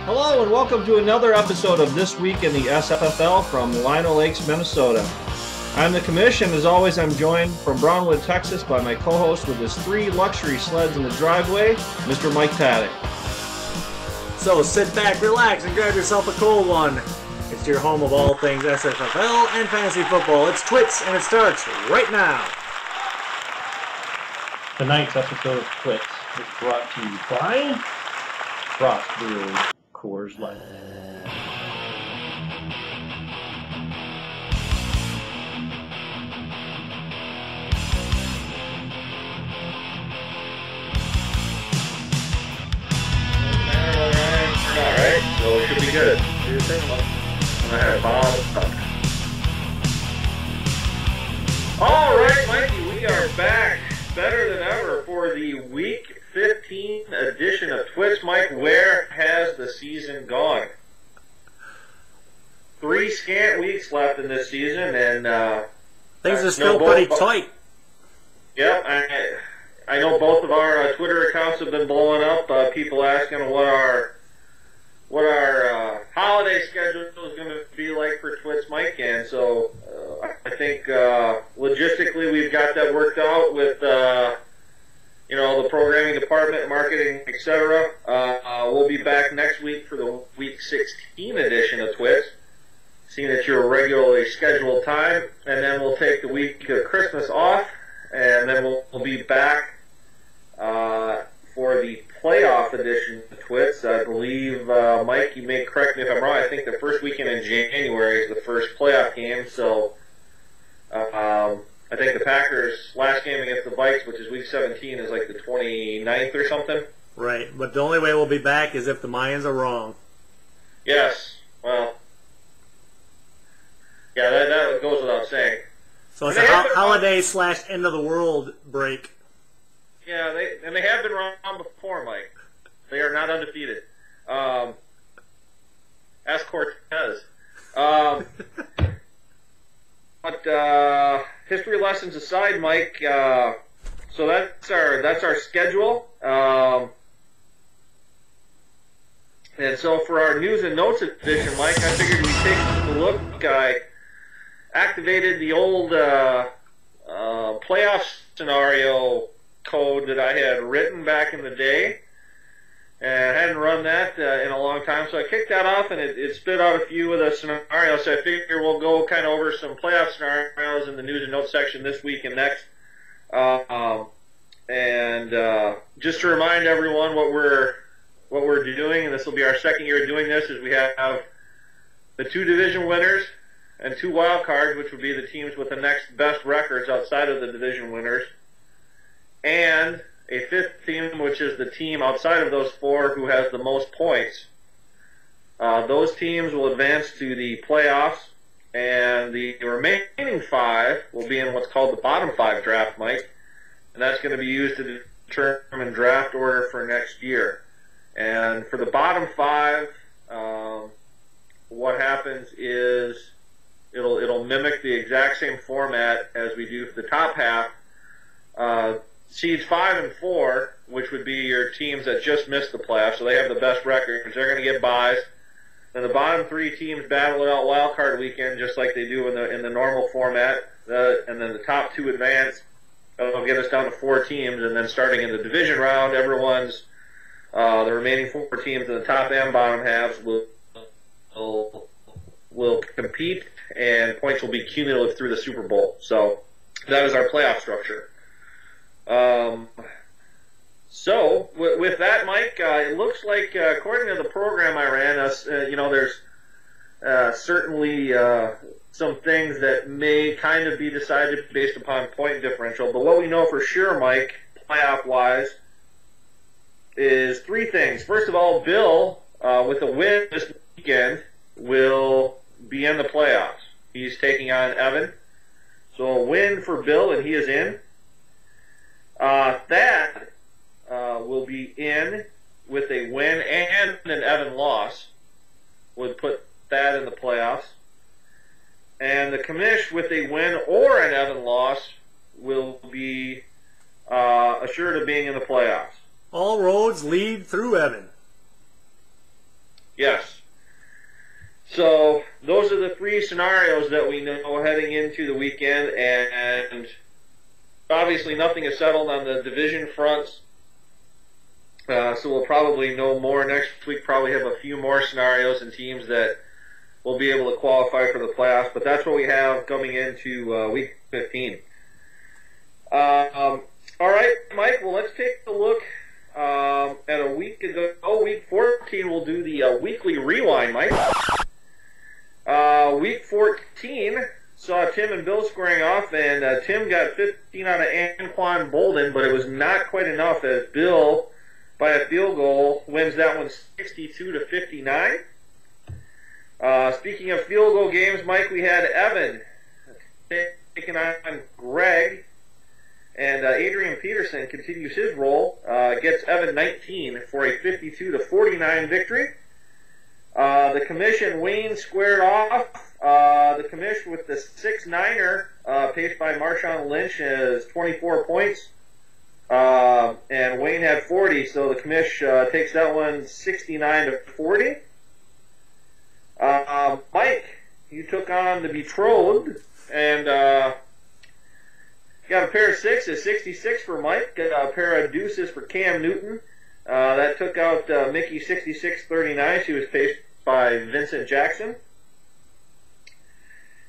Hello and welcome to another episode of This Week in the SFFL from Lino Lakes, Minnesota. I'm the commission. As always, I'm joined from Brownwood, Texas by my co-host with his 3 luxury sleds in the driveway, Mr. Mike Paddock. So sit back, relax, and grab yourself a cold one. It's your home of all things SFFL and fantasy football. It's TWITS, and it starts right now. Tonight's episode of TWITS is brought to you by Frost Brewery Coors Light. Alright, so it should be good. Do your thing, Mike. Alright, Alright, Mikey, we are back better than ever for the Week 15 edition of TWITS. Mike, where has the season gone? 3 scant weeks left in this season, and things are still pretty tight. Yep, I know both of our Twitter accounts have been blowing up. People asking what our holiday schedule is going to be like for TWITS, Mike, and so I think logistically we've got that worked out with the programming department, marketing, etc. We'll be back next week for the Week 16 edition of TWITS, seeing at your regularly scheduled time, and then we'll take the week of Christmas off, and then we'll be back for the playoff edition of TWITS. I believe, Mike, you may correct me if I'm wrong, I think the first weekend in January is the first playoff game, so I think the Packers' last game against the Vikes, which is Week 17, is like the 29th or something. Right, but the only way we'll be back is if the Mayans are wrong. Yes, well, yeah, that goes without saying. So it's a holiday / end of the world break. Yeah, they have been wrong before, Mike. They are not undefeated. Ask Cortez. But history lessons aside, Mike. So that's our schedule. And so for our news and notes edition, Mike, I figured we'd take a look. I activated the old playoff scenario code that I had written back in the day, and I hadn't run that in a long time, so I kicked that off, and it spit out a few of the scenarios, so I figure we'll go kind of over some playoff scenarios in the news and notes section this week and next. Just to remind everyone what we're doing, and this will be our second year of doing this, is we have the 2 division winners and 2 wild cards, which would be the teams with the next best records outside of the division winners, and a 5th team, which is the team outside of those 4 who has the most points. Those teams will advance to the playoffs, and the remaining 5 will be in what's called the bottom 5 draft, Mike, and that's going to be used to determine draft order for next year. And for the bottom 5, what happens is it'll mimic the exact same format as we do for the top half. Seeds 5 and 4, which would be your teams that just missed the playoffs, so they have the best records, they're going to get buys. Then the bottom 3 teams battle it out wild card weekend, just like they do in the normal format. And then the top 2 advance. That'll get us down to 4 teams, and then starting in the division round, everyone's the remaining 4 teams in the top and bottom halves will compete, and points will be cumulative through the Super Bowl. So that is our playoff structure. So with that, Mike, it looks like according to the program I ran, there's certainly some things that may kind of be decided based upon point differential. But what we know for sure, Mike, playoff-wise, is 3 things. First of all, Bill, with a win this weekend, will be in the playoffs. He's taking on Evan. So a win for Bill, and he is in. Thad will be in with a win and an Evan loss. Would put Thad in the playoffs. And the commish with a win or an Evan loss will be assured of being in the playoffs. All roads roads lead through Evan. Yes. So those are the three scenarios that we know heading into the weekend, and obviously nothing is settled on the division fronts. So we'll probably know more next week, probably have a few more scenarios and teams that will be able to qualify for the playoffs, but that's what we have coming into week 15. All right, Mike, well, let's take a look at a week ago. Week 14, we'll do the weekly rewind, Mike. Week 14 saw Tim and Bill squaring off, and Tim got 15 out of Anquan Bolden, but it was not quite enough as Bill, by a field goal, wins that one 62-59. Speaking of field goal games, Mike, we had Evan taking on Greg, and Adrian Peterson continues his role, gets Evan 19 for a 52-49 victory. The commission, Wayne squared off. The commission with the 6-9er, paced by Marshawn Lynch, has 24 points. And Wayne had 40, so the commish takes that one 69-40. Mike, you took on the betrothed, and got a pair of sixes, 66 for Mike, a pair of deuces for Cam Newton. That took out Mickey 66-39. She was paced by Vincent Jackson.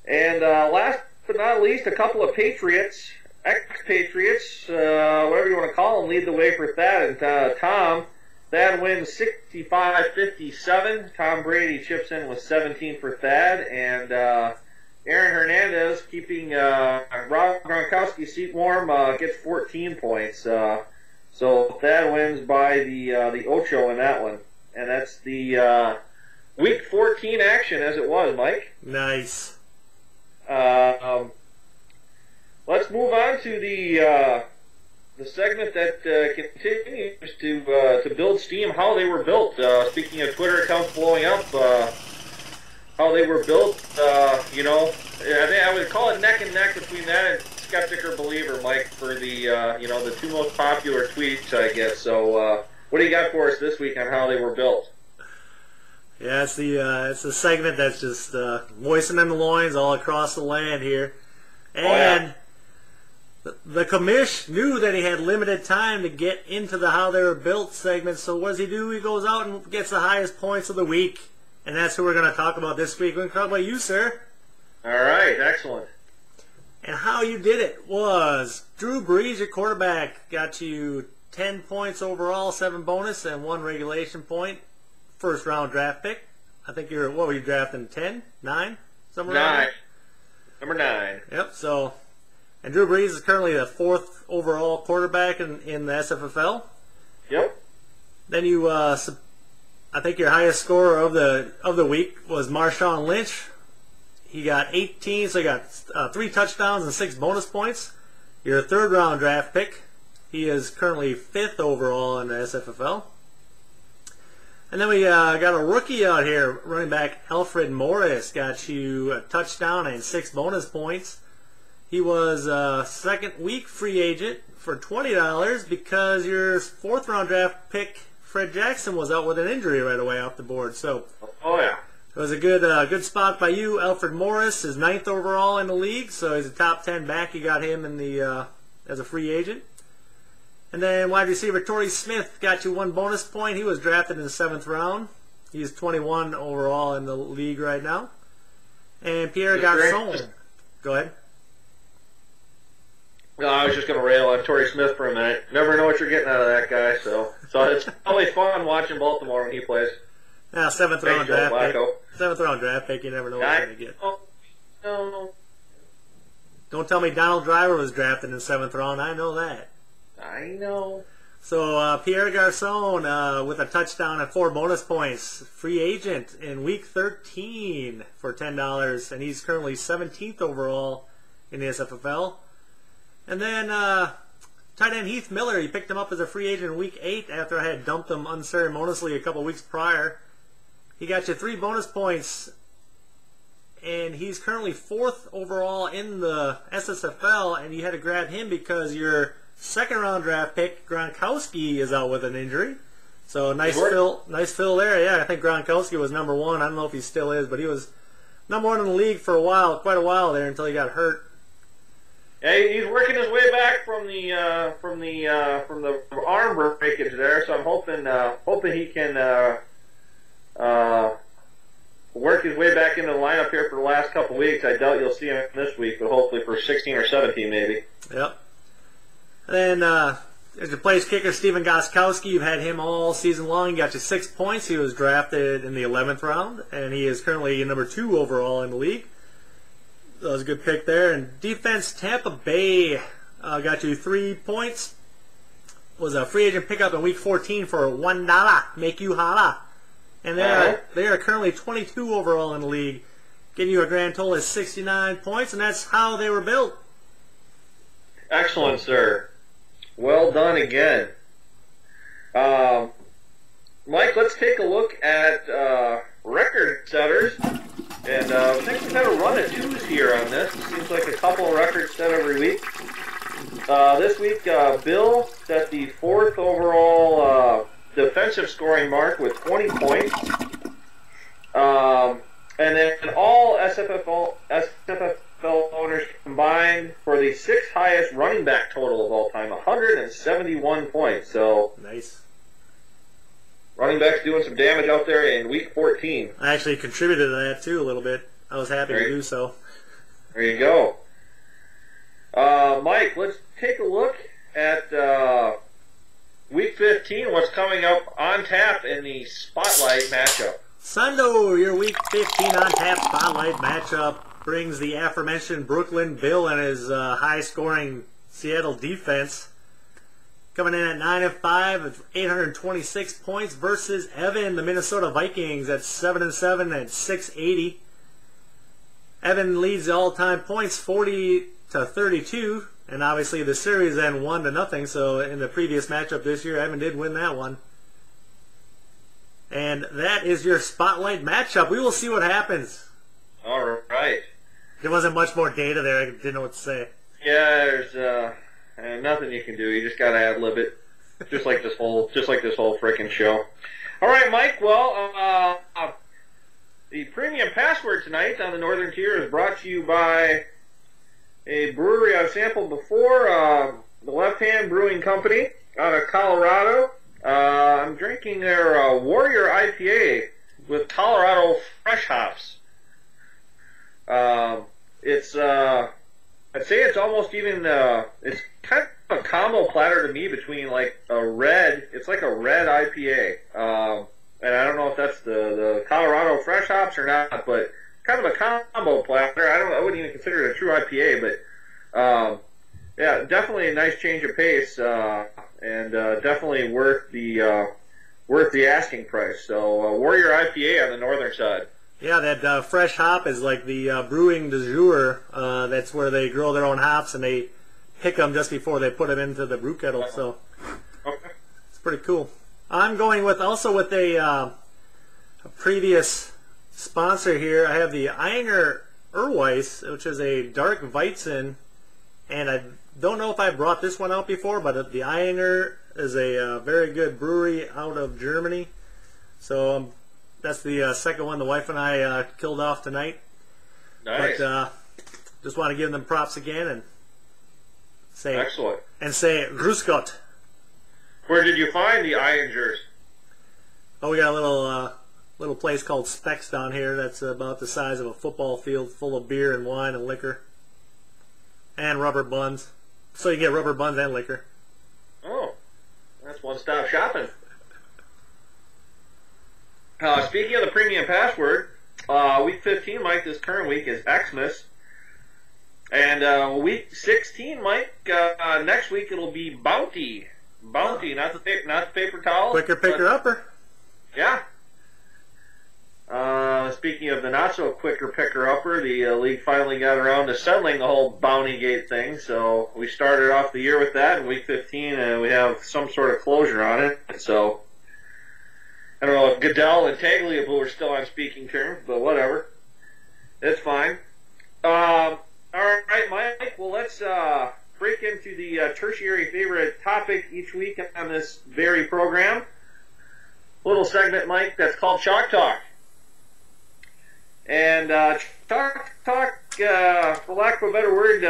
And last but not least, a couple of Patriots, ex-Patriots, whatever you want to call them, lead the way for Thad and Tom. Thad wins 65-57. Tom Brady chips in with 17 for Thad, and Aaron Hernandez, keeping Rob Gronkowski's seat warm, gets 14 points. So Thad wins by the Ocho in that one, and that's the Week 14 action as it was, Mike. Nice. Let's move on to the segment that continues to build steam. How they were built. Speaking of Twitter accounts blowing up, how they were built. I think I would call it neck and neck between that and skeptic or believer, Mike, for the the two most popular tweets, I guess. So, what do you got for us this week on how they were built? Yeah, it's the segment that's just moistening the loins all across the land here, and. The commish knew that he had limited time to get into the how they were built segment, so what does he do? He goes out and gets the highest points of the week, and that's who we're going to talk about this week. We're going to talk about you, sir. All right, excellent. And how you did it was Drew Brees, your quarterback, got you 10 points overall, 7 bonus, and 1 regulation point. First round draft pick. I think what were you drafting, 10? 9? Somewhere 9. Number 9. Yep, so... And Drew Brees is currently the 4th overall quarterback in the SFFL. Yep. Then you, I think your highest scorer of the week was Marshawn Lynch. He got 18, so he got 3 touchdowns and 6 bonus points. Your 3rd round draft pick. He is currently 5th overall in the SFFL. And then we got a rookie out here, running back Alfred Morris. Got you a touchdown and 6 bonus points. He was a second week free agent for $20 because your 4th round draft pick, Fred Jackson, was out with an injury right away off the board. So, yeah, it was a good spot by you. Alfred Morris is 9th overall in the league, so he's a top 10 back. You got him in the as a free agent. And then wide receiver Torrey Smith got you 1 bonus point. He was drafted in the 7th round. He's 21 overall in the league right now. And Pierre Garçon. Go ahead. No, I was just going to rail on Torrey Smith for a minute. Never know what you're getting out of that guy, so it's always fun watching Baltimore when he plays. Yeah, 7th round draft pick. 7th round draft pick. You never know what you're going to get. No. Don't tell me Donald Driver was drafted in the 7th round. I know that. I know. So Pierre Garçon with a touchdown and 4 bonus points, free agent in week 13 for $10, and he's currently 17th overall in the SFFL. And then tight end Heath Miller, you picked him up as a free agent in week 8 after I had dumped him unceremoniously a couple weeks prior. He got you 3 bonus points, and he's currently 4th overall in the SSFL, and you had to grab him because your 2nd round draft pick, Gronkowski, is out with an injury. So nice fill there. Yeah, I think Gronkowski was number 1. I don't know if he still is, but he was number 1 in the league for quite a while there until he got hurt. Yeah, he's working his way back from the arm breakage there. So I'm hoping he can work his way back into the lineup here for the last couple weeks. I doubt you'll see him this week, but hopefully for 16 or 17 maybe. Yep. And then there's your place kicker, Steven Gostkowski. You've had him all season long. He got you 6 points. He was drafted in the 11th round, and he is currently number 2 overall in the league. That was a good pick there. And defense, Tampa Bay got you 3 points. Was a free agent pickup in Week 14 for $1. Make you holla. And they are currently 22 overall in the league, getting you a grand total of 69 points, and that's how they were built. Excellent, sir. Well done again. Mike, let's take a look at record setters. And I think we've got a run of 2s here on this. It seems like a couple of records set every week. This week, Bill set the 4th overall defensive scoring mark with 20 points. And then all SFFL owners combined for the 6th highest running back total of all time, 171 points. So nice. Running backs doing some damage out there in Week 14. I actually contributed to that too a little bit. I was happy to do so. There you go. Mike, let's take a look at Week 15, what's coming up on tap in the Spotlight matchup. Sondo, your Week 15 on tap Spotlight matchup brings the aforementioned Brooklyn Bill and his high-scoring Seattle defense coming in at 9-5 with 826 points versus Evan, the Minnesota Vikings, at 7-7 at 680. Evan leads the all-time points 40-32, and obviously the series then 1-0. So in the previous matchup this year, Evan did win that one. And that is your Spotlight matchup. We will see what happens. All right. There wasn't much more data there. I didn't know what to say. Yeah, there's nothing you can do. You just gotta ad-lib it, just like this whole frickin' show. All right, Mike. Well, the premium password tonight on the Northern Tier is brought to you by a brewery I've sampled before, the Left Hand Brewing Company out of Colorado. I'm drinking their Warrior IPA with Colorado fresh hops. I'd say it's almost even, it's kind of a combo platter to me between like it's like a red IPA. And I don't know if that's the Colorado fresh hops or not, but kind of a combo platter. I wouldn't even consider it a true IPA, but yeah, definitely a nice change of pace, and definitely worth the asking price. So Warrior IPA on the northern side. Yeah, that fresh hop is like the brewing du jour. That's where they grow their own hops and they pick them just before they put them into the brew kettle. So Okay. it's pretty cool. I'm going with a previous sponsor here. I have the Eyinger Urweiss, which is a dark Weizen, and I don't know if I brought this one out before, but the Eyinger is a very good brewery out of Germany. So that's the second one the wife and I killed off tonight. Nice. But just want to give them props again and say Excellent. And say Grüß Gott. Where did you find the Eyingers? Oh, we got a little place called Specs down here that's about the size of a football field, full of beer and wine and liquor. And rubber buns. So you get rubber buns and liquor. Oh, that's one-stop shopping. Speaking of the premium password, Week 15, Mike, this current week is Xmas. And Week 16, Mike, next week it'll be Bounty. Bounty, not the paper towel. Quicker picker upper. Yeah. Speaking of the not so quicker picker upper, the league finally got around to settling the whole Bounty Gate thing. So we started off the year with that in Week 15, and we have some sort of closure on it. So I don't know if Goodell and Tagliabue are still on speaking terms, but whatever. It's fine. All right, Mike. Well, let's break into the tertiary favorite topic each week on this very program. little segment, Mike, that's called Chalk Talk. And Chalk Talk, for lack of a better word,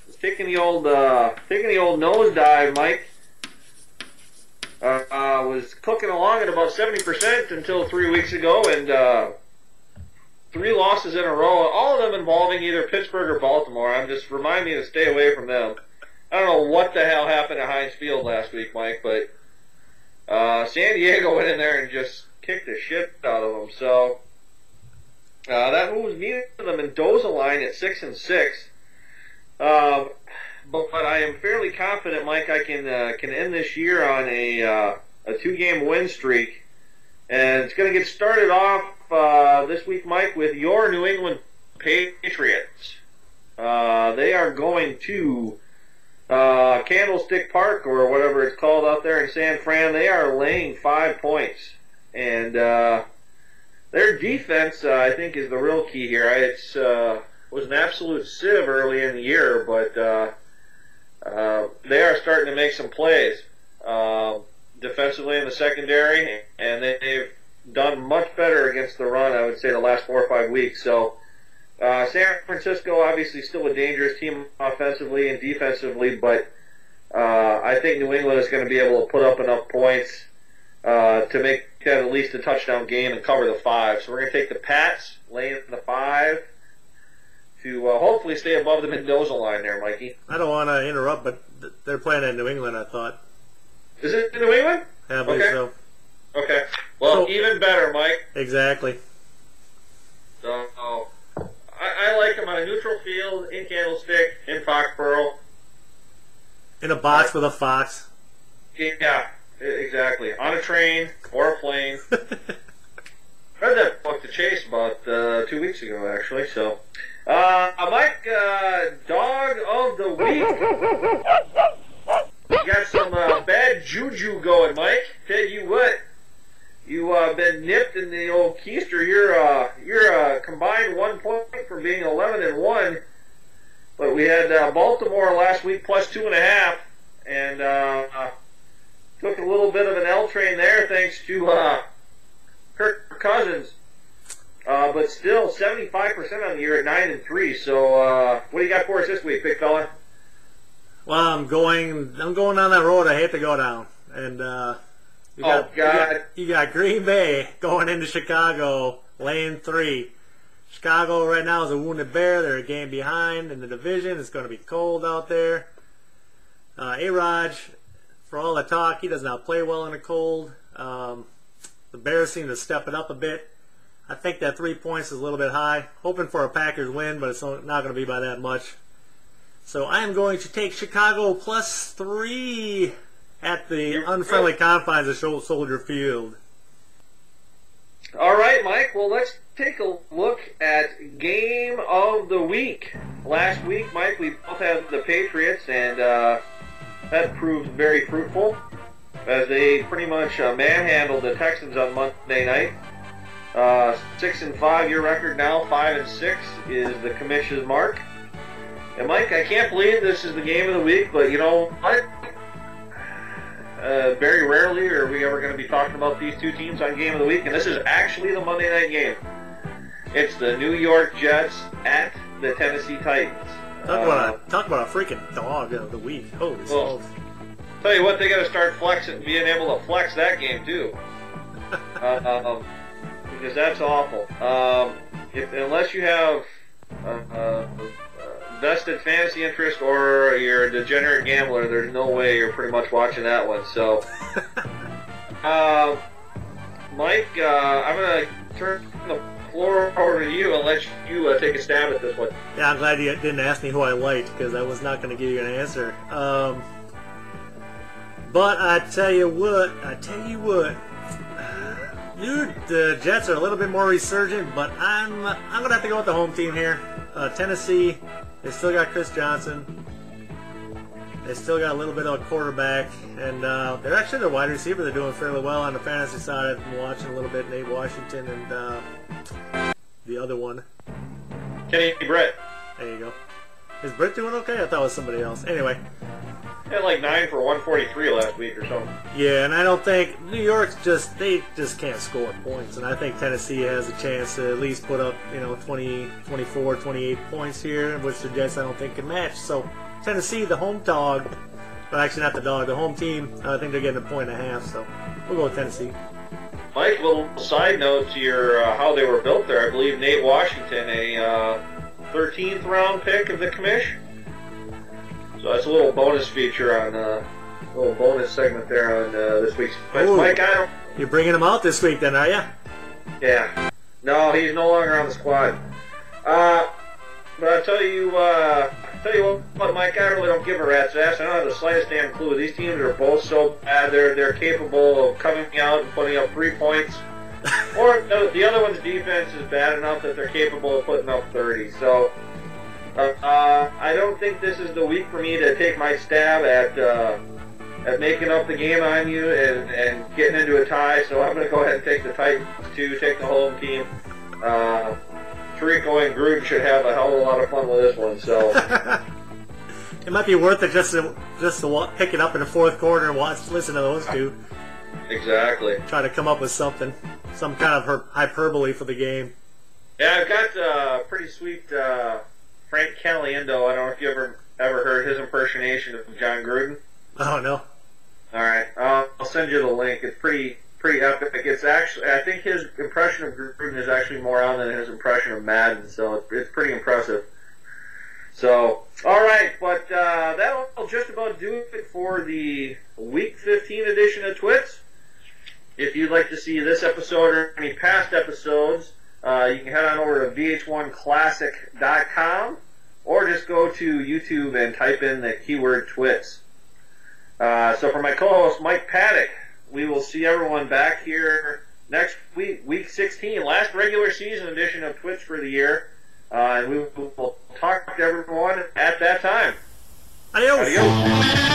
is taking the old nosedive, Mike. Was cooking along at about 70% until 3 weeks ago, and 3 losses in a row, all of them involving either Pittsburgh or Baltimore. I'm just remind me to stay away from them. I don't know what the hell happened at Heinz Field last week, Mike, but San Diego went in there and just kicked the shit out of them. So that moves me to the Mendoza line at 6-6. But I am fairly confident, Mike, I can end this year on a 2-game win streak, and it's going to get started off this week, Mike, with your New England Patriots. They are going to Candlestick Park, or whatever it's called out there in San Fran. They are laying 5 points, and their defense, I think, is the real key here. It was an absolute sieve early in the year, but they are starting to make some plays defensively in the secondary, and they've done much better against the run, I would say, the last 4 or 5 weeks. So San Francisco, obviously, still a dangerous team offensively and defensively, but I think New England is going to be able to put up enough points to make that at least a touchdown game and cover the 5. So we're going to take the Pats, laying the 5, to hopefully stay above the Mendoza line there, Mikey. I don't want to interrupt, but they're playing in New England, I thought. Is it in New England? Yeah, I believe so. Okay. Well, even better, Mike. Exactly. So, I like them on a neutral field, in Candlestick, in Foxborough. In a box with a fox. Yeah, exactly. On a train or a plane. Read that book, The Chase, about 2 weeks ago, actually. So, Mike, Dog of the Week. You got some bad juju going, Mike. Tell you what, you been nipped in the old keister. You're combined 1 point from being 11-1. But we had Baltimore last week plus 2.5, and took a little bit of an L train there thanks to Kirk Cousins. But still 75% on the year at 9-3. So what do you got for us this week, big fella? Well, I'm going down that road I hate to go down, and you got Green Bay going into Chicago, laying 3. Chicago right now is a wounded bear. They're a game behind in the division. It's going to be cold out there. A-Raj, for all the talk, he does not play well in the cold. The Bears seem to step it up a bit. I think that 3 points is a little bit high. Hoping for a Packers win, but it's not going to be by that much. So I am going to take Chicago plus 3 at the unfriendly confines of Soldier Field. All right, Mike. Well, let's take a look at Game of the Week. Last week, Mike, we both had the Patriots, and that proved very fruitful as they pretty much manhandled the Texans on Monday night. 6-5 your record now. 5-6 is the commission's mark. And Mike, I can't believe this is the game of the week, but you know what? Very rarely are we ever going to be talking about these two teams on game of the week, and this is actually the Monday night game. It's the New York Jets at the Tennessee Titans. Talk about a freaking dog of the week. Holy smokes. Tell you what, they got to start flexing, being able to flex that game too, because that's awful. Unless you have vested fantasy interest or you're a degenerate gambler, there's no way you're pretty much watching that one. So, Mike, I'm going to turn the floor over to you and let you take a stab at this one. Yeah, I'm glad you didn't ask me who I liked, because I was not going to give you an answer. But I tell you what, dude, the Jets are a little bit more resurgent, but I'm going to have to go with the home team here. Tennessee, they still got Chris Johnson. They still got a little bit of a quarterback, and they're actually their wide receiver. They're doing fairly well on the fantasy side. I've been watching a little bit, Nate Washington and the other one. Kenny Britt. There you go. Is Britt doing okay? I thought it was somebody else. Anyway, Had like 9 for 143 last week or something. Yeah, and I don't think New York's they just can't score points, and I think Tennessee has a chance to at least put up 20, 24, 28 points here, which the Jets I don't think can match. So Tennessee, the home dog, but actually not the dog, the home team. I think they're getting 1.5. So we'll go with Tennessee. Mike, little side note to your how they were built there. I believe Nate Washington, a 13th round pick of the commish. So that's a little bonus feature on a little bonus segment there on this week's quiz. Mike, you're bringing him out this week, then, are you? Yeah. No, he's no longer on the squad. But I tell you what, Mike, I really don't give a rat's ass. I don't have the slightest damn clue. These teams are both so bad. They're capable of coming out and putting up 3 points. Or the other one's defense is bad enough that they're capable of putting up 30. So I don't think this is the week for me to take my stab at making up the game on you and getting into a tie. So I'm going to go ahead and take the Titans too, take the home team. Tirico and Gruden should have a hell of a lot of fun with this one. So it might be worth it just to pick it up in the fourth quarter and listen to those two. Exactly. Try to come up with some kind of hyperbole for the game. Yeah, I've got a pretty sweet Frank Caliendo. I don't know if you ever heard his impersonation of John Gruden. Oh no. All right, I'll send you the link. It's pretty epic. It's actually, I think his impression of Gruden is actually more on than his impression of Madden, so it's pretty impressive. So, all right, but that'll just about do it for the Week 15 edition of TWITS. If you'd like to see this episode or any past episodes, you can head on over to vh1classic.com or just go to YouTube and type in the keyword TWITS. So for my co-host Mike Paddock, we will see everyone back here next week, Week 16, last regular season edition of TWITS for the year. And we will talk to everyone at that time. Adios. Adios.